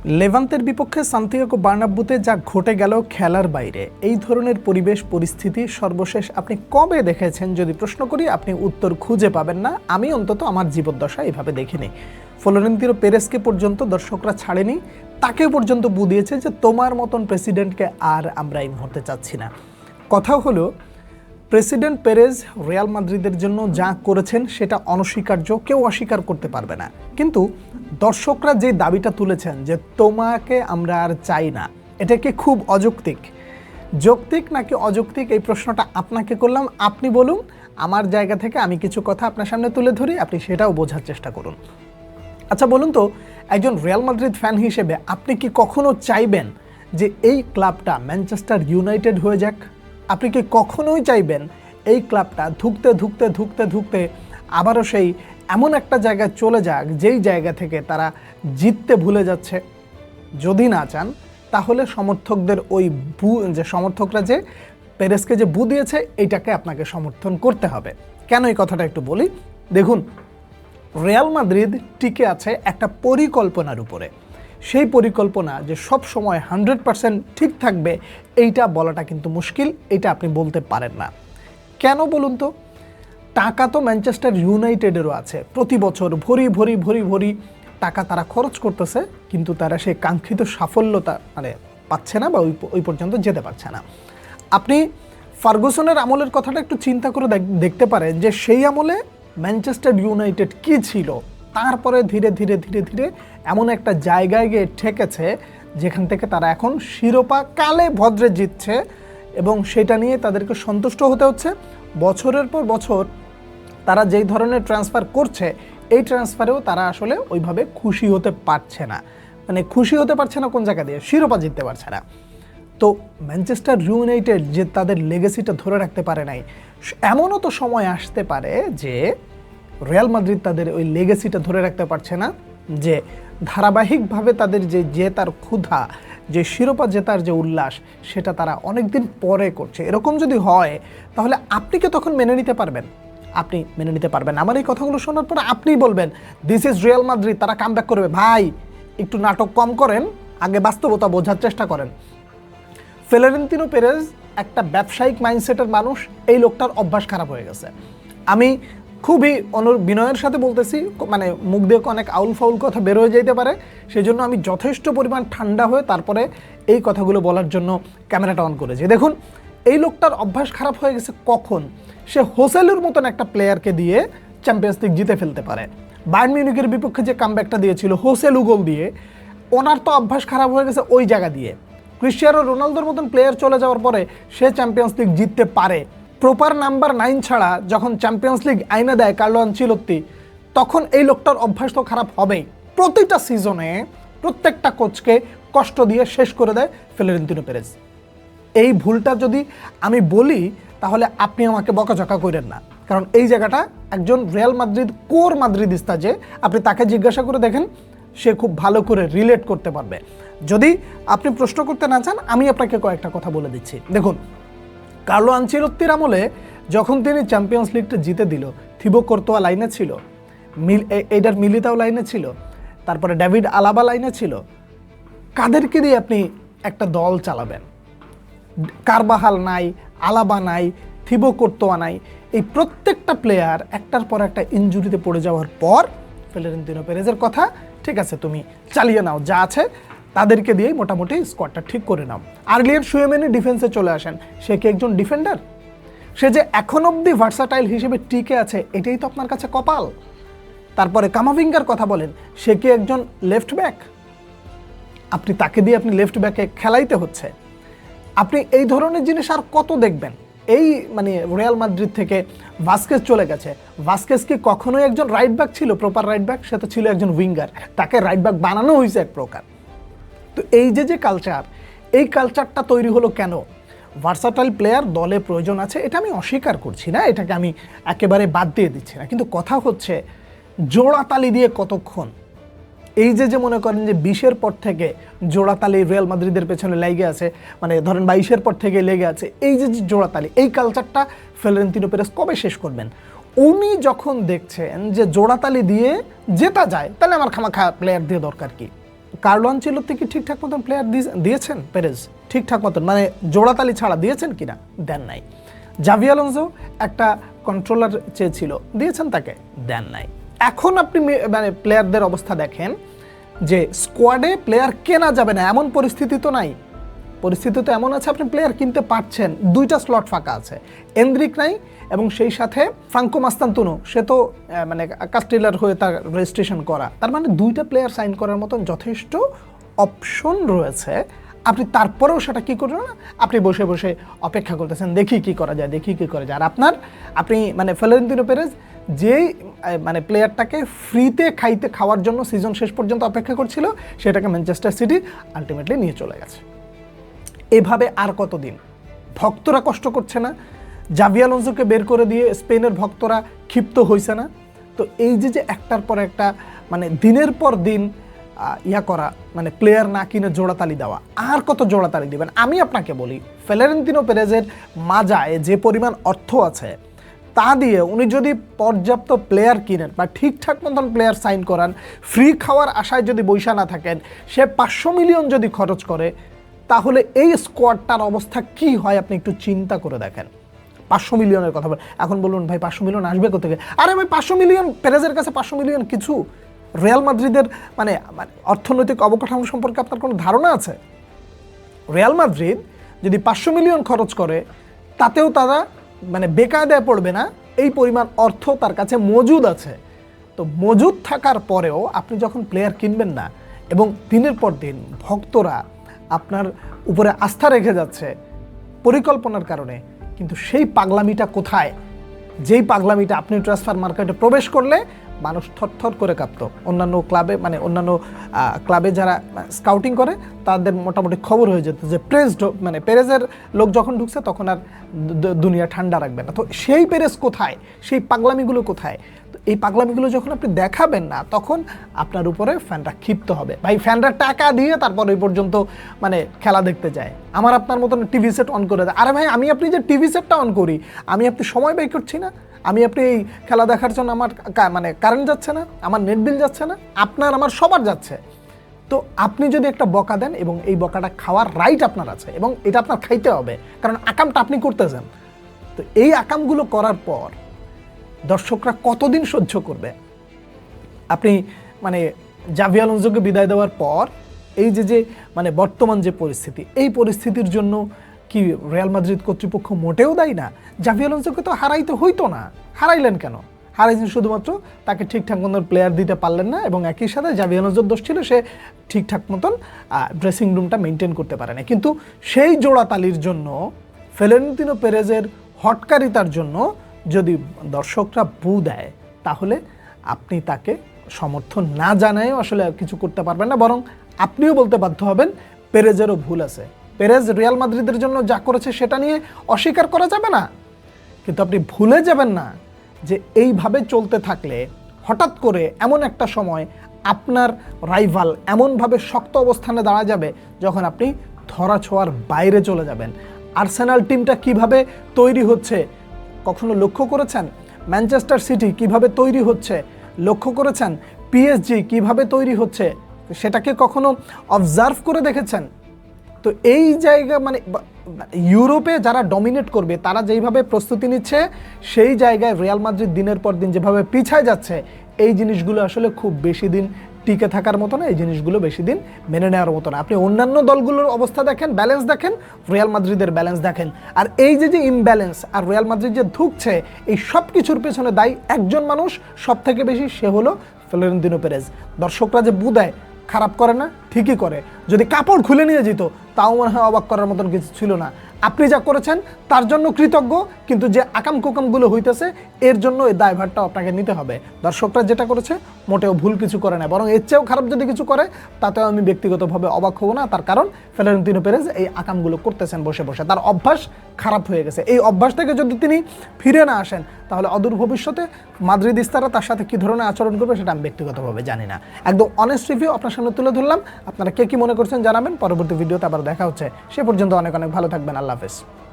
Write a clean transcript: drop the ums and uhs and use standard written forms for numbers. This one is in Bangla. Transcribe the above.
লেভান্তের বিপক্ষে সান্তিয়াগো বার্নাব্যুতে যা ঘটে গেল খেলার বাইরে, এই ধরনের পরিবেশ পরিস্থিতি সর্বশেষ আপনি কবে দেখেছেন যদি প্রশ্ন করি, আপনি উত্তর খুঁজে পাবেন না। আমি অন্তত আমার জীবদ্দশা এভাবে দেখিনি। ফ্লোরেন্তিনো পেরেজকে পর্যন্ত দর্শকরা ছাড়েনি, তাকেও পর্যন্ত বুঝিয়েছে যে তোমার মতন প্রেসিডেন্টকে আর আমরা এই মুহূর্তে চাচ্ছি না। কথা হলো, প্রেসিডেন্ট পেরেজ রিয়াল মাদ্রিদের জন্য যা করেছেন সেটা অনস্বীকার্য, কেউ অস্বীকার করতে পারবে না। কিন্তু দর্শকরা যে দাবিটা তুলেছেন যে তোমাকে আমরা আর চাই না, এটা কি খুব অযৌক্তিক? যৌক্তিক নাকি অযৌক্তিক, এই প্রশ্নটা আপনাকে করলাম। আপনি বলুন, আমার জায়গা থেকে আমি কিছু কথা আপনার সামনে তুলে ধরি, আপনি সেটাও বোঝার চেষ্টা করুন। আচ্ছা বলুন তো, একজন রিয়াল মাদ্রিদ ফ্যান হিসেবে আপনি কি কখনো চাইবেন যে এই ক্লাবটা ম্যানচেস্টার ইউনাইটেড হয়ে যাক? আপনি কি কখনোই চাইবেন এই ক্লাবটা ধুঁকতে ধুঁকতে ধুঁকতে ধুঁকতে আবারও সেই এমন একটা জায়গায় চলে যাক যেই জায়গা থেকে তারা জিততে ভুলে যাচ্ছে? যদি না চান, তাহলে সমর্থকদের ওই সমর্থকরা যে পেরেজকে যে দিয়েছে, এইটাকে আপনাকে সমর্থন করতে হবে। কেন এই কথাটা একটু বলি। দেখুন, রিয়াল মাদ্রিদ টিকে আছে একটা পরিকল্পনার উপরে। সেই পরিকল্পনা যে সব সময় 100% ঠিক থাকবে, এইটা বলাটা কিন্তু মুশকিল, এটা আপনি বলতে পারেন না। কেন বলুন তো? টাকা তো ম্যানচেস্টার ইউনাইটেডেরও আছে, প্রতি বছর ভরি ভরি ভরি ভরি টাকা তারা খরচ করতেছে, কিন্তু তারা সেই কাঙ্ক্ষিত সাফল্যতা পাচ্ছে না, বা ওই পর্যন্ত যেতে পারছে না। আপনি ফার্গুসনের আমলের কথাটা একটু চিন্তা করে দেখতে পারেন যে সেই আমলে ম্যানচেস্টার ইউনাইটেড কি ছিল। তারপরে ধীরে ধীরে ধীরে ধীরে এমন একটা জায়গায় গিয়ে ঠেকেছে যেখান থেকে তারা এখন শিরোপা কালে ভদ্রে জিতছে, এবং সেটা নিয়ে তাদেরকে সন্তুষ্ট হতে হচ্ছে। বছরের পর বছর তারা যেই ধরনের ট্রান্সফার করছে, এই ট্রান্সফারেও তারা আসলে ওইভাবে খুশি হতে পারছে না। খুশি হতে পারছে না কোন জায়গা দিয়ে? শিরোপা জিততে পারছে না। তো ম্যানচেস্টার ইউনাইটেড যে তাদের লেগেসিটা ধরে রাখতে পারে নাই, এমনও তো সময় আসতে পারে যে রিয়াল মাদ্রিদ তাদের ওই লেগেসিটা ধরে রাখতে পারছে না, যে ধারাবাহিকভাবে তাদের যে জেতার ক্ষুধা, যে শিরোপা জেতার যে উল্লাস, সেটা তারা অনেক দিন পরে করছে। এরকম যদি হয়, তাহলে আপনি কি তখন মেনে নিতে পারবেন? আপনি মেনে নিতে পারবেন। আমার এই কথাগুলো শোনার পরে আপনি বলবেন দিস ইজ রিয়াল মাদ্রিদ, তারা কামব্যাক করবে। ভাই, একটু নাটক কম করেন, আগে বাস্তবতা বোঝার চেষ্টা করেন। ফ্লোরেন্তিনো পেরেজ একটা ব্যবসায়িক মাইন্ডসেটের মানুষ, এই লোকটার অভ্যাস খারাপ হয়ে গেছে। আমি খুবই বিনয়ের সাথে বলতেছি, মুখ দিয়ে অনেক আউল ফাউল কথা বের হয়ে যেতে পারে, সেই জন্য আমি যথেষ্ট পরিমাণ ঠান্ডা হয়ে তারপরে এই কথাগুলো বলার জন্য ক্যামেরাটা অন করেছি। দেখুন, এই লোকটার অভ্যাস খারাপ হয়ে গেছে কখন? সে হোসেলুর মতন একটা প্লেয়ারকে দিয়ে চ্যাম্পিয়ন্স লিগ জিতে ফেলতে পারে। বায়ার্ন মিউনিখের বিপক্ষে যে কামব্যাকটা দিয়েছিল হোসেলু গোল দিয়ে, ওনার তো অভ্যাস খারাপ হয়ে গেছে ওই জায়গা দিয়ে। ক্রিস্টিয়ানো রোনালদোর মতন প্লেয়ার চলে যাওয়ার পরে সে চ্যাম্পিয়ন্স লিগ জিততে পারে। প্রপার নাম্বার 9 ছাড়া যখন চ্যাম্পিয়ন্স লিগ আইনে দেয় কার্লো আনচেলত্তি, তখন এই লোকটার অভ্যাস তো খারাপ হবেই। প্রতিটা সিজনে প্রত্যেকটা কোচকে কষ্ট দিয়ে শেষ করে দেয় ফ্লোরেন্তিনো পেরেজ। এই ভুলটা যদি আমি বলি, তাহলে আপনি আমাকে বকাঝকা করেন না, কারণ এই জায়গাটা একজন রিয়াল মাদ্রিদ কোর মাদ্রিদিস্তা, যে আপনি তাকে জিজ্ঞাসা করে দেখেন, সে খুব ভালো করে রিলেট করতে পারবে। যদি আপনি প্রশ্ন করতে না চান, আমি আপনাকে কয়েকটা কথা বলে দিচ্ছি। দেখুন, কার্লো আনচেলত্তির আমলে যখন তিনি চ্যাম্পিয়ন্স লিগটা জিতে দিল, থিবো কোর্তোয়া লাইনে ছিল, এইডার মিলিতাও লাইনে ছিল, তারপরে ডেভিড আলাবা লাইনে ছিল। কাদেরকে দিয়ে আপনি একটা দল চালাবেন? কারবাহাল নাই, আলাবা নাই, থিবো কোর্তোয়া নাই। এই প্রত্যেকটা প্লেয়ার একটার পর একটা ইনজুরিতে পড়ে যাওয়ার পর ফ্লোরেন্তিনো পেরেজের কথা, ঠিক আছে তুমি চালিয়ে নাও, যা আছে তাদেরকে দিয়েই মোটামুটি স্কোয়াডটা ঠিক করে নাও। আর্লিয়ান সুয়েমেনি ডিফেন্সে চলে আসেন। সে কি একজন ডিফেন্ডার? সে যে এখন অবধি ভার্সাটাইল হিসেবে টিকে আছে, এটাই তো আপনার কাছে কপাল। তারপরে কামাভিঙ্গার কথা বলেন, সে কি একজন লেফট ব্যাক? আপনি তাকে দিয়ে আপনি লেফট ব্যাকে খেলাইতে হচ্ছে। আপনি এই ধরনের জিনিস আর কত দেখবেন? এই রিয়াল মাদ্রিদ থেকে ভাস্কেস চলে গেছে। ভাস্কেস কি কখনোই একজন রাইট ব্যাক ছিল, প্রপার রাইট ব্যাক? সে তো ছিল একজন উইঙ্গার, তাকে রাইট ব্যাক বানানো হয়েছে এক প্রকার। তো এই যে কালচার, এই কালচারটা তৈরি হলো কেন? ভার্সাটাইল প্লেয়ার দলে প্রয়োজন আছে, এটা আমি অস্বীকার করছি না, এটাকে আমি একেবারে বাদ দিয়ে দিচ্ছি না, কিন্তু কথা হচ্ছে জোড়াতালি দিয়ে কতক্ষণ? এই যে মনে করেন যে 20-এর পর থেকে জোড়াতালি রিয়াল মাদ্রিদের পেছনে লেগে আছে, ধরেন 22-এর পর থেকে লেগে আছে, এই যে জোড়াতালি, এই কালচারটা ফ্লোরেন্তিনো পেরেজ কবে শেষ করবেন? উনি যখন দেখছেন যে জোড়াতালি দিয়ে জেতা যায়, তাহলে আমার খামাখা প্লেয়ার দিয়ে দরকার কি? কার্লো আনচেলত্তি কি ঠিকঠাক মতন প্লেয়ার দিয়েছেন পেরেজ? ঠিকঠাক মতন মানে জোড়াতালি ছাড়া দিয়েছেন কিনা? দেন নাই। জাভি আলোনসো একটা কন্ট্রোলার চেয়েছিল, দিয়েছেন তাকে? দেন নাই। এখন আপনি মানে প্লেয়ারদের অবস্থা দেখেন যে স্কোয়াডে প্লেয়ার কেনা যাবে না এমন পরিস্থিতি তো নাই। পরিস্থিতি তো এমন আছে আপনি প্লেয়ার কিনতে পারছেন, 2টা স্লট ফাঁকা আছে, এন্দ্রিক নাই এবং সেই সাথে ফ্রাঙ্কো মাস্তান্তুনো, সে তো মানে কাস্টিলার হয়ে তার রেজিস্ট্রেশন করা, তার মানে 2টা প্লেয়ার সাইন করার মতন যথেষ্ট অপশন রয়েছে। আপনি তারপরেও সেটা কী করবেন না, আপনি বসে বসে অপেক্ষা করতেছেন দেখি কি করা যায়, দেখি কি করা যায়। আর আপনি মানে ফ্লোরেন্তিনো পেরেজ যেই মানে প্লেয়ারটাকে ফ্রিতে খাওয়ার জন্য সিজন শেষ পর্যন্ত অপেক্ষা করছিল, সেটাকে ম্যানচেস্টার সিটি আলটিমেটলি নিয়ে চলে গেছে। এভাবে আর কতদিন? ভক্তরা কষ্ট করছে না? জাভি আলোনসোকে বের করে দিয়ে স্পেনের ভক্তরা ক্ষিপ্ত হয়েছে না? তো এই যে একটার পর একটা মানে দিনের পর দিন করা, মানে প্লেয়ার না কিনে জোড়াতালি দেওয়া, আর কত জোড়াতালি দিবেন? আমি আপনাকে বলি, ফ্লোরেন্তিনো পেরেজের মাজায় যে পরিমাণ অর্থ আছে তা দিয়ে উনি যদি পর্যাপ্ত প্লেয়ার কিনেন বা ঠিকঠাক মতন প্লেয়ার সাইন করান, ফ্রি খাওয়ার আশায় যদি বৈশা না থাকেন, সে 500 মিলিয়ন যদি খরচ করে, তাহলে এই স্কোয়াডটার অবস্থা কি হয় আপনি একটু চিন্তা করে দেখেন। 500 মিলিয়নের কথা বল, এখন বলুন ভাই 500 মিলিয়ন আসবে কোথেকে? আরে ভাই 500 মিলিয়ন, পেরেজের কাছে 500 মিলিয়ন কিছু? রিয়াল মাদ্রিদের মানে অর্থনৈতিক অবকাঠামো সম্পর্কে আপনার কোনো ধারণা আছে? রিয়াল মাদ্রিদ যদি 500 মিলিয়ন খরচ করে, তাতেও তারা মানে বেকায়দায় পড়বে না, এই পরিমাণ অর্থ তার কাছে মজুদ আছে। তো মজুদ থাকার পরেও আপনি যখন প্লেয়ার কিনবেন না এবং দিনের পর দিন ভক্তরা আপনার উপরে আস্থা রেখে যাচ্ছে পরিকল্পনার কারণে, কিন্তু সেই পাগলামিটা কোথায়? যেই পাগলামিটা আপনি ট্রান্সফার মার্কেটে প্রবেশ করলে মানুষ থরথর করে কাঁপত। অন্যান্য ক্লাবে মানে অন্যান্য ক্লাবে যারা স্কাউটিং করে তাদের মোটামুটি খবর হয়ে যেত যে মানে পেরেজের লোক যখন ঢুকছে তখন আর দুনিয়া ঠান্ডা রাখবে না। তো সেই পেরেজ কোথায়? সেই পাগলামিগুলো কোথায়? তো এই পাগলামিগুলো যখন আপনি দেখাবেন না, তখন আপনার উপরে ফ্যানরা ক্ষিপ্ত হবে। ভাই ফ্যানরা টাকা দিয়ে তারপর ওই পর্যন্ত মানে খেলা দেখতে যায়। আমার আপনার মতন টিভি সেট অন করে দেয়। আরে ভাই আমি আপনি যে টিভি সেটটা অন করি, আমি আপনি সময় ব্যয় করছি না? আমি আপনি এই খেলা দেখার জন্য আমার মানে কারেন্ট যাচ্ছে না, আমার নেট বিল যাচ্ছে না, আপনার আমার সবার যাচ্ছে। তো আপনি যদি একটা বকা দেন এবং এই বকাটা খাওয়ার রাইট আপনার আছে এবং এটা আপনার খাইতে হবে, কারণ আকামটা আপনি করতেছেন। তো এই আকামগুলো করার পর দর্শকরা কতদিন সহ্য করবে? আপনি মানে জাভি আলোনসোকে বিদায় দেওয়ার পর এই যে মানে বর্তমান যে পরিস্থিতি, এই পরিস্থিতির জন্য কি রিয়াল মাদ্রিদ কর্তৃপক্ষ মোটেও দায়ী না? জাভি আলোনসোকে তো হারাইতে হইতো না, হারাইলেন কেন? হারাইছেন শুধুমাত্র তাকে ঠিকঠাক মতন প্লেয়ার দিতে পারলেন না এবং একই সাথে জাভি আলোনসোর দোষ ছিল সে ঠিকঠাক মতন ড্রেসিং রুমটা মেনটেন করতে পারে না। কিন্তু সেই জোড়াতালির জন্য, ফ্লোরেন্তিনো পেরেজের হটকারিতার জন্য যদি দর্শকরা বু দেয়, তাহলে আপনি তাকে সমর্থন না জানায়ও আসলে কিছু করতে পারবেন না, বরং আপনিও বলতে বাধ্য হবেন পেরেজেরও ভুল আছে। পেরেজ রিয়াল মাদ্রিদের জন্য যা করেছে সেটা নিয়ে অস্বীকার করা যাবে না, কিন্তু আপনি ভুলে যাবেন না যে এইভাবে চলতে থাকলে হঠাৎ করে এমন একটা সময় আপনার রাইভাল এমনভাবে শক্ত অবস্থানে দাঁড়া যাবে যখন আপনি ধরা ছোঁয়ার বাইরে চলে যাবেন। আর্সেনাল টিমটা কিভাবে তৈরি হচ্ছে কখনো লক্ষ্য করেছেন? ম্যানচেস্টার সিটি কিভাবে তৈরি হচ্ছে লক্ষ্য করেছেন? পিএসজি কিভাবে তৈরি হচ্ছে সেটাকে কখনো অবজার্ভ করে দেখেছেন? তো এই জায়গা মানে ইউরোপে যারা ডমিনেট করবে তারা যেইভাবে প্রস্তুতি নিচ্ছে, সেই জায়গায় রিয়াল মাদ্রিদ দিনের পর দিন যেভাবে পিছায় যাচ্ছে, এই জিনিসগুলো আসলে খুব বেশি দিন টিকে থাকার মতো না, এই জিনিসগুলো বেশি দিন মেনে নেওয়ার মতো না। আপনি অন্যান্য দলগুলোর অবস্থা দেখেন, ব্যালেন্স দেখেন, রিয়াল মাদ্রিদের ব্যালেন্স দেখেন, আর এই যে ইমব্যালেন্স আর রিয়াল মাদ্রিদ যে ধুঁকছে, এই সব কিছুর পেছনে দায়ী একজন মানুষ সব থেকে বেশি, সে হলো ফ্লোরেন্তিনো পেরেজ। দর্শকরা যে বু দেয়, খারাপ করে না? ঠিকই করে। যদি কাপড় খুলে নিয়ে যেত তাও মনে হয় অবাক করার মতন কিছু ছিল না। আপনি যা করেছেন তার জন্য কৃতজ্ঞ, কিন্তু যে আকাম কুকামগুলো হইতেছে এর জন্য এই দায়ভারটা আপনাকে নিতে হবে। দর্শকরা যেটা করেছে মোটেও ভুল কিছু করে না, বরং এর চেয়েও খারাপ যদি কিছু করে তাতেও আমি ব্যক্তিগতভাবে অবাক হব না। তার কারণ ফ্লোরেন্তিনো পেরেজ এই আকামগুলো করতেছেন বসে বসে, তার অভ্যাস খারাপ হয়ে গেছে। এই অভ্যাস থেকে যদি তিনি ফিরে না আসেন, তাহলে অদূর ভবিষ্যতে মাদ্রিদিস্তারা তার সাথে কী ধরনের আচরণ করবে সেটা আমি ব্যক্তিগতভাবে জানি না। একদম অনেস্ট রিভিউ আপনার সামনে তুলে ধরলাম। আপনারা কে কী মনে করছেন জানাবেন। পরবর্তী ভিডিওতে আবার দেখা হচ্ছে। সে পর্যন্ত অনেক অনেক ভালো থাকবেন। আল্লাহ হাফেজ।